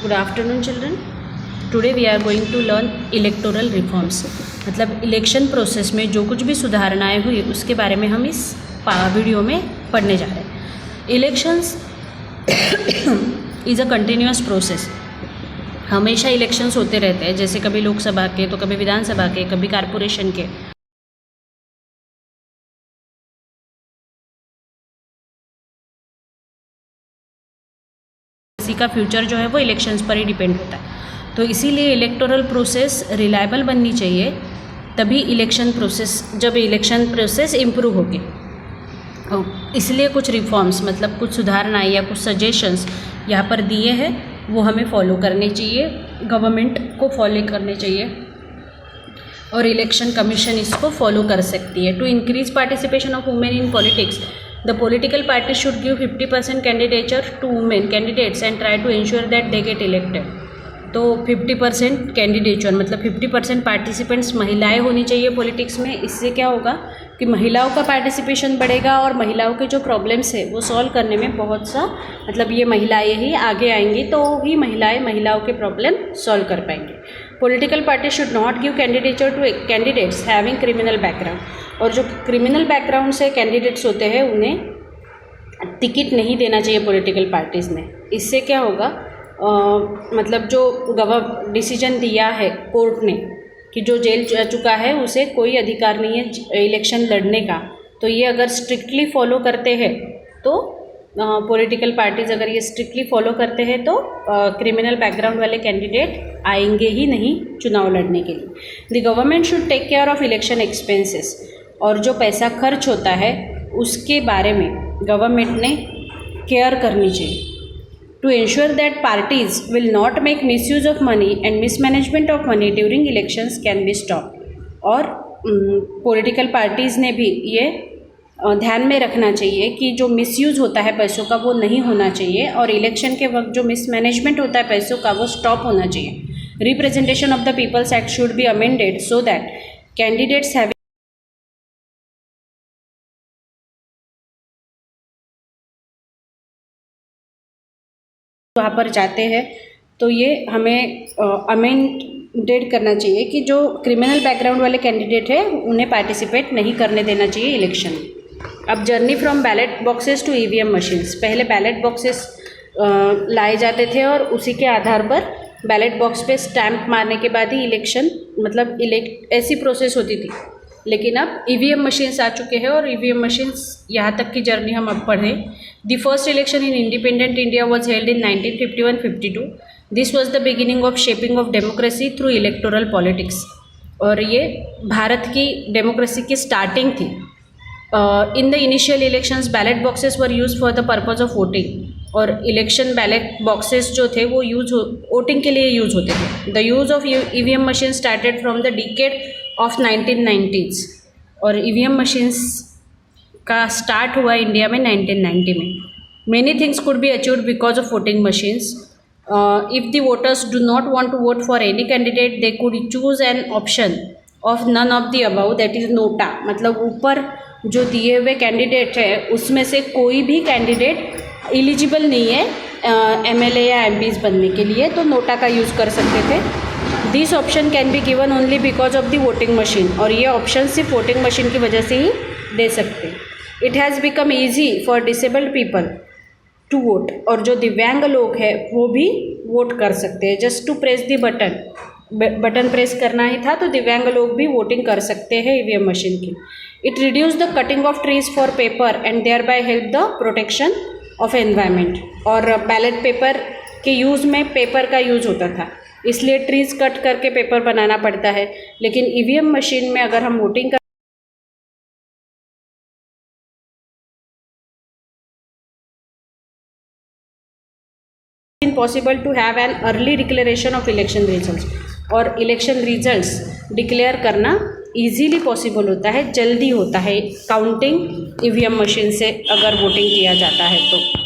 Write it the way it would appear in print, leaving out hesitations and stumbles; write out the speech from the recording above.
Good afternoon children. Today we are going to learn electoral reforms. मतलब election process में जो कुछ भी सुधारणाएं हुई उसके बारे में हम इस वीडियो में पढ़ने जा रहे हैं। Elections is a continuous process. हमेशा इलेक्शंस होते रहते हैं, जैसे कभी लोकसभा के तो कभी विधानसभा के, कभी कारपोरेशन के। किसी का फ्यूचर जो है वो इलेक्शंस पर ही डिपेंड होता है। तो इसीलिए इलेक्टोरल प्रोसेस रिलायबल बननी चाहिए, तभी जब इलेक्शन प्रोसेस इम्प्रूव होगी। इसलिए कुछ रिफॉर्म्स मतलब कुछ सुधारणाएं या कुछ सजेशंस यहाँ पर दिए हैं, वो हमें फॉलो करने चाहिए, गवर्नमेंट को फॉलो करने चाहिए और इलेक्शन कमीशन इसको फॉलो कर सकती है। To increase participation of women in politics, the political parties should give 50% candidature to women candidates and try to ensure that they get elected। तो 50% कैंडिडेचर मतलब 50% पार्टिसिपेंट्स महिलाएं होनी चाहिए पॉलिटिक्स में। इससे क्या होगा कि महिलाओं का पार्टिसिपेशन बढ़ेगा और महिलाओं के जो प्रॉब्लम्स है वो सॉल्व करने में बहुत सा मतलब ये महिलाएं ही आगे आएंगी, तो ही महिलाओं के प्रॉब्लम सॉल्व कर पाएंगे। Political party should not give candidature to candidates having criminal background, और जो क्रिमिनल बैकग्राउंड से कैंडिडेट्स होते हैं उन्हें टिकट नहीं देना चाहिए पॉलिटिकल पार्टीज़ में। इससे क्या होगा मतलब जो डिसीजन दिया है कोर्ट ने कि जो जेल जा चुका है उसे कोई अधिकार नहीं है इलेक्शन लड़ने का, तो ये अगर स्ट्रिक्टली फॉलो करते हैं तो पॉलिटिकल पार्टीज़ अगर ये स्ट्रिक्टली फॉलो करते हैं तो क्रिमिनल बैकग्राउंड वाले कैंडिडेट आएंगे ही नहीं चुनाव लड़ने के लिए। The government should take care of election expenses, और जो पैसा खर्च होता है उसके बारे में गवर्नमेंट ने केयर करनी चाहिए। To ensure that parties will not make misuse of money and mismanagement of money during elections can be stop. और पॉलिटिकल पार्टीज़ ने भी ये ध्यान में रखना चाहिए कि जो मिसयूज़ होता है पैसों का वो नहीं होना चाहिए, और इलेक्शन के वक्त जो मिसमैनेजमेंट होता है पैसों का वो स्टॉप होना चाहिए। Representation of the people's act should be amended so that candidates have वहाँ पर जाते हैं तो ये हमें अमेंडेड करना चाहिए कि जो क्रिमिनल बैकग्राउंड वाले कैंडिडेट है उन्हें पार्टिसिपेट नहीं करने देना चाहिए इलेक्शन में। अब journey from ballot boxes to EVM machines. पहले बैलेट बॉक्सेस लाए जाते थे और उसी के आधार पर बैलेट बॉक्स पे स्टैंप मारने के बाद ही इलेक्शन मतलब ऐसी प्रोसेस होती थी। लेकिन अब ईवीएम मशीन्स आ चुके हैं और ईवीएम मशीन्स यहाँ तक की जर्नी हम अब पढ़ें। The first election in independent India was held in 1951-52। This was the beginning of shaping of democracy through electoral politics, और ये भारत की डेमोक्रेसी की स्टार्टिंग थी। In the initial elections ballot boxes were use for the purpose of voting, और election ballot boxes जो थे वो voting के लिए यूज होते थे। The use of EVM machine started from the decade of 1990s, और ईवीएम मशीन्स का स्टार्ट हुआ इंडिया में 1990 में। Many things could be achieved because of voting machines. If the voters do not want to vote for any candidate they could choose an option of none of the above, that is NOTA. मतलब ऊपर जो दिए हुए candidate है उसमें से कोई भी कैंडिडेट एलिजिबल नहीं है एमएलए या एमपीज बनने के लिए, तो नोटा का यूज़ कर सकते थे। This option can be given only because of the voting machine, और ये ऑप्शन सिर्फ वोटिंग मशीन की वजह से ही दे सकते। It has become easy for disabled people to vote, और जो दिव्यांग लोग हैं वो भी वोट कर सकते हैं। Just to press the button press करना ही था तो दिव्यांग लोग भी वोटिंग कर सकते हैं ईवीएम मशीन की। It reduce the cutting of trees for paper and thereby help the protection of environment. और बैलेट पेपर के यूज़ में पेपर का यूज़ होता था, इसलिए ट्रीज कट करके पेपर बनाना पड़ता है। लेकिन ईवीएम मशीन में अगर हम वोटिंग कर possible to have an early declaration of election results, और इलेक्शन रिजल्ट्स डिक्लेयर करना इजीली पॉसिबल होता है, जल्दी होता है काउंटिंग ईवीएम मशीन से अगर वोटिंग किया जाता है तो।